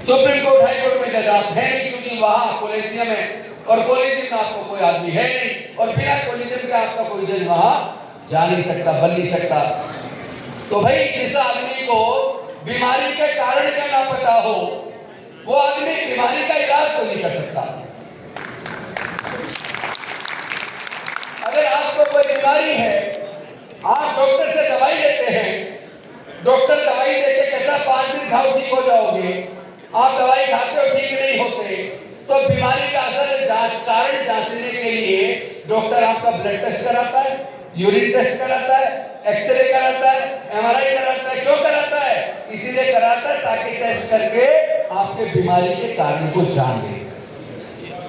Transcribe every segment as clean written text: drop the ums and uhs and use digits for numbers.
Supreme court high court में जज आप है नहीं, क्योंकि वहां कोलेजियम है और कोलेजियम में आपको कोई आदमी है नहीं, और बिना कोलेजियम के आपका कोई जज वहां जा नहीं सकता, बन नहीं सकता। तो भाई जिस आदमी को बीमारी के कारण का ना पता हो, वो आदमी बीमारी का इलाज तो नहीं कर सकता। अगर आपको कोई बीमारी है, आप डॉक्टर से दवाई लेते हैं, डॉक्टर दवाई देके कहता 5 दिन खाओ ठीक हो जाओगे, आप दवाई खाते हो ठीक नहीं होते, तो बीमारी का असल कारण जांचने के लिए डॉक्टर आपका ब्लड टेस्ट कराता है, यूरिन टेस्ट कराता है, एक्सरे कराता है, एमआरआई कराता है। क्यों कराता है? इसीलिए कराता है ताकि टेस्ट करके आपके बीमारी के कारण को जान ले,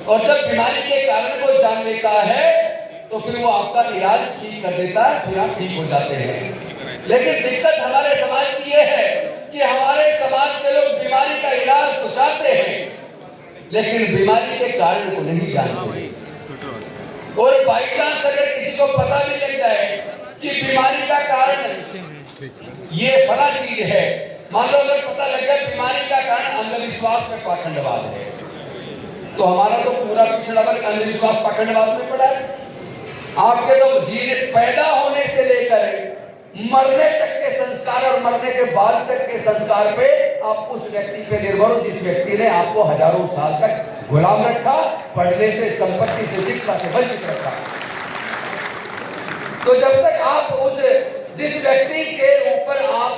और जब बीमारी के कारण को जान लेता है तो फिर वो आपका इलाज ठीक कर देता है, फिर आप ठीक हो जाते हैं। लेकिन दिक्कत हमारे समाज की ये है कि हमारे समाज के लोग बीमारी का इलाज तो चाहते हैं, लेकिन बीमारी के कारण को नहीं जानते। और बाई चांस अगर किसी को पता भी लग जाए कि बीमारी का कारण ये फला चीज है, मान लो अगर पता लग गया बीमारी का कारण अंधविश्वास में पाखंडवाद है, तो हमारा तो पूरा पिछड़ा वर्ग अंधविश्वास पाखंडवाद में पड़ा है। आपके लोग जीने पैदा होने से लेकर मरने तक के संस्कार और मरने के बाद तक के संस्कार पे आप उस व्यक्ति पे निर्भर हो जिस व्यक्ति ने आपको हजारों साल तक गुलाम रखा, पढ़ने से, संपत्ति से, शिक्षा से वंचित रखा। तो जब तक आप उस जिस व्यक्ति के ऊपर आप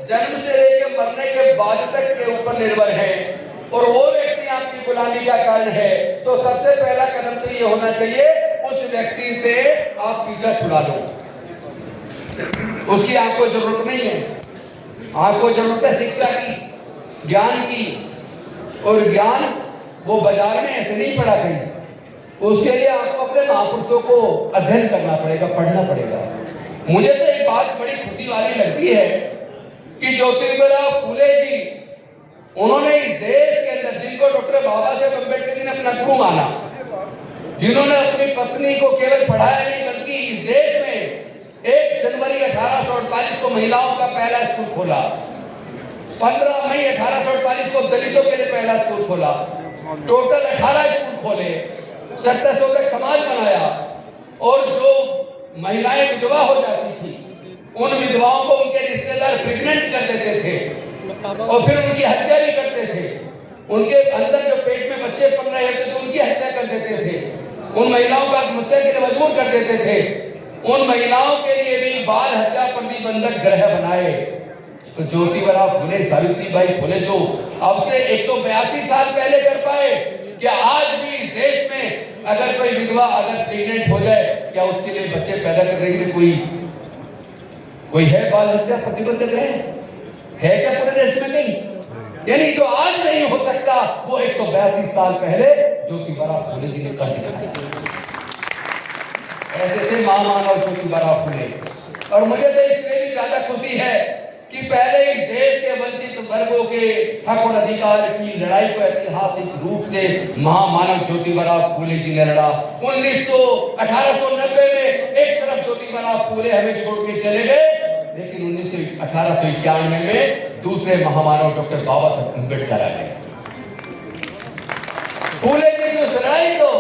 जन्म से लेकर मरने के बाद तक के ऊपर निर्भर है और वो व्यक्ति आपकी गुलामी का कारण है, तो सबसे पहला कदम तो ये होना चाहिए उस व्यक्ति से आप पीछा छुड़ा लो। उसकी आपको जरूरत नहीं है, आपको जरूरत है शिक्षा की, ज्ञान की, और ज्ञान वो बाजार में ऐसे नहीं पड़ा कहीं। उसके लिए आपको अपने महापुरुषों को अध्ययन करना पड़ेगा, पढ़ना पड़ेगा। मुझे तो एक बात बड़ी खुशी वाली लगती है कि ज्योतिराव फूले जी, उन्होंने इस देश के अंदर, जिनको डॉक्टर बाबा साहेब अम्बेडकर जी ने अपना गुरु माना, जिन्होंने अपनी पत्नी को केवल पढ़ाया नहीं बल्कि इस देश में 1 जनवरी 1848 को महिलाओं का पहला स्कूल खोला, 15 मई 1848 को दलितों के लिए पहला स्कूल खोला, टोटल 18 स्कूल खोले, 700 तक समाज बनाया, और जो महिलाएं विधवा हो जाती थी उन विधवाओं को उनके रिश्तेदार प्रेग्नेंट कर देते थे और फिर उनकी हत्या भी करते थे। उनके अंदर जो पेट में बच्चे पल रहे थे तो उनकी हत्या कर देते थे, उन महिलाओं को आत्महत्या के लिए मजबूर कर देते थे। उन महिलाओं के लिए भी बाल हत्या प्रतिबंधक ग्रह बनाए। तो ज्योतिबा फुले, सावित्रीबाई फुले जो अब से 182 साल पहले कर पाए, क्या आज भी इस देश में अगर कोई विधवा अगर प्रेग्नेंट हो जाए, क्या उसके लिए बच्चे पैदा करने के लिए कोई है बाल हत्या प्रतिबंधक है क्या पूरे देश में? नहीं। यानी जो आज नहीं हो सकता वो 182 साल पहले ज्योतिबा फुले जी ने कर दिखाया। ऐसे थे महामानव ज्योतिबा फुले। और मुझे तो इसमें भी ज्यादा खुशी है कि पहले इस देश के वंचित वर्गों के हक और अधिकार की लड़ाई को ऐतिहासिक रूप से महामानव ज्योतिबा फुले जी ने लड़ा। 1890 में एक तरफ ज्योतिबा फुले हमें छोड़ के चले गए, लेकिन 1891 में दूसरे महामानव डॉक्टर बाबा साहब अम्बेडकर आ गए। फुले जी की उस लड़ाई को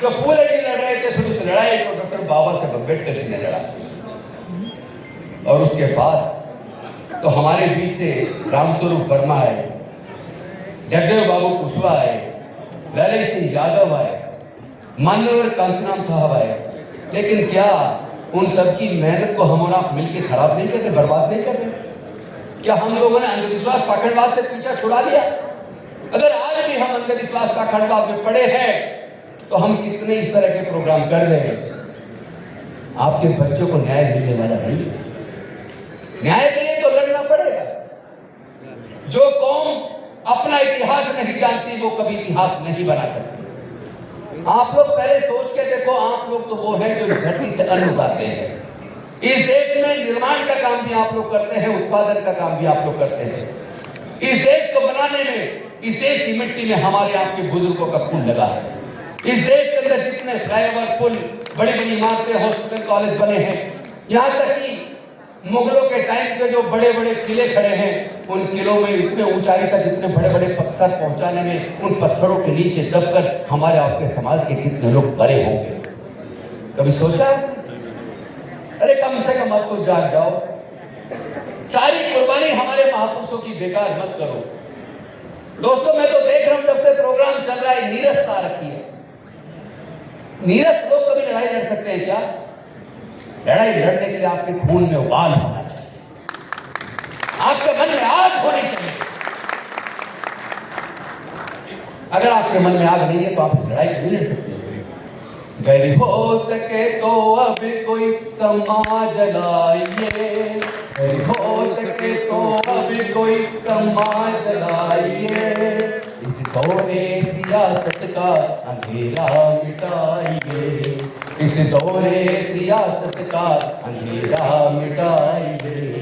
जो फुले जी लड़ रहे थे, फिर उस लड़ाई को डॉक्टर बाबा साहब अम्बेडकर जी ने लड़ा। और उसके बाद तो हमारे बीच से रामस्वरूप वर्मा आए, जगदेव बाबू कुशवाहा आए, ललित सिंह यादव आए, माननीय कांसीराम साहब आए। लेकिन क्या उन सबकी मेहनत को हम और आप मिलकर खराब नहीं कर रहे, बर्बाद नहीं कर रहे? क्या हम लोगों ने अंधविश्वास पाखंडवाद से पीछा छुड़ा लिया? अगर आज भी हम अंधविश्वास पाखंडवाद में पड़े हैं तो हम कितने इस तरह के प्रोग्राम कर रहे हैं। आपके बच्चों को न्याय मिलने वाला नहीं है। न्याय के लिए तो लड़ना पड़ेगा। जो कौम अपना इतिहास नहीं जानती वो कभी इतिहास नहीं बना सकती। आप लोग पहले सोच के देखो, आप लोग तो वो हैं जो धरती से अन्न उगाते हैं। इस देश में निर्माण का काम भी आप लोग करते हैं, उत्पादन का काम भी आप लोग करते हैं। इस देश को बनाने में, इस देश की मिट्टी में हमारे आपके बुजुर्गों का खून लगा है। इस देश के अंदर जितने फ्लाईओवर, पुल, बड़ी बड़ी इमारतें, हॉस्पिटल, कॉलेज बने हैं, यहाँ तक कि मुगलों के टाइम पे जो बड़े बड़े किले खड़े हैं, उन किलों में इतने ऊंचाई तक इतने बड़े बड़े पत्थर पहुंचाने में, उन पत्थरों के नीचे दबकर हमारे आपके समाज के कितने लोग बड़े होंगे, कभी सोचा? अरे कम से कम अब तो जाग जाओ, सारी कुर्बानी हमारे महापुरुषों की बेकार मत करो। दोस्तों मैं तो देख रहा हूं जब से प्रोग्राम चल रहा है नीरसता रखी है। नीरस लोग कभी लड़ाई लड़ सकते हैं क्या? लड़ाई लड़ने के लिए आपके खून में उबाल होना चाहिए, आपके मन में आग होनी चाहिए। अगर आपके मन में आग नहीं है तो आप इस लड़ाई को नहीं लड़ सकते। गैर हो सके तो अब कोई समाज लाइए, गैर हो सके तो अब कोई समाज लाइए, इस दौरे सियासत का अंधेरा मिटाइए, इस दौरे सियासत का अंधेरा मिटाइए।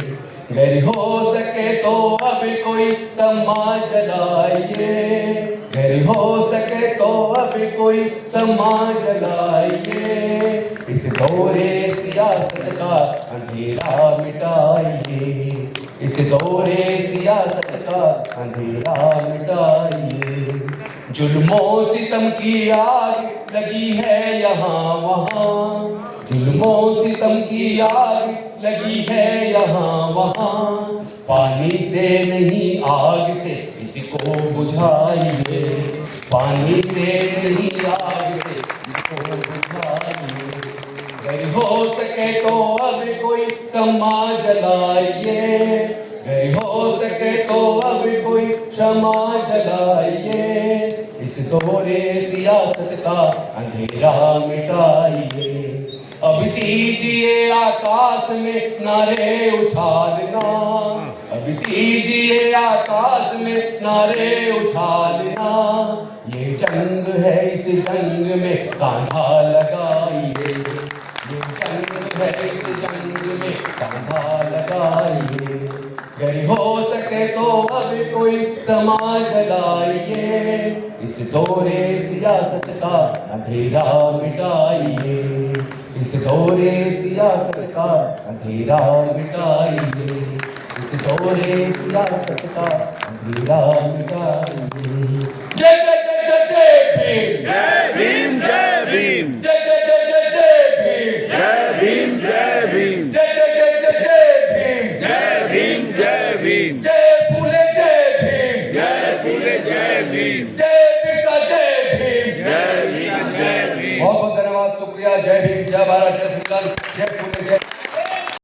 गैर हो सके तो अब कोई समाज लाइए, गैर हो सके तो अब कोई समाज लाइए, इस दौरे सियासत का अंधेरा मिटाइए, इस दौरे सियासत का अंधेरा मिटाइए। जुल्मों सितम की आग लगी है यहाँ वहाँ, जुल्मों सितम की आग लगी है यहाँ वहाँ, पानी से नहीं आग से इसको बुझाइए, पानी से नहीं आग से इसको बुझाइए। अगर हो सके तो अब कोई समाज लाइए, अगर हो सके तो अब कोई समाज लाइए, इस दौरे सियासत का अंधेरा मिटाइए। अब दीजिए आकाश में नारे उछालना, अब दीजिए आकाश में नारे उछालना, ये जंग है इस जंग में कांधा लगाइए, ये जंग है इस जंग में कांधा लगाइए। अगर हो सके तो अब कोई समाज लाइए, इस दौरे सियासत का अंधेरा मिटाइए, इस दौरे सियासत का अंधेरा मिटाइए, इस दौरे सियासत का अंधेरा मिटाइए। जय जय जय जय जय भीम, जय भीम, जय भीम, जय जय जय जय जय भीम, जय भीम, जय भीम, जय जय जय जय जय भीम, जय भीम, जय भीम, जय फूले जय भीम, जय फूले जय भीम, जय बिरसा जय भीम, जय भीम, जय भीम। बहुत बहुत धन्यवाद, शुक्रिया। जय भीम, जय भारत, जय श्री राम, जय फूले।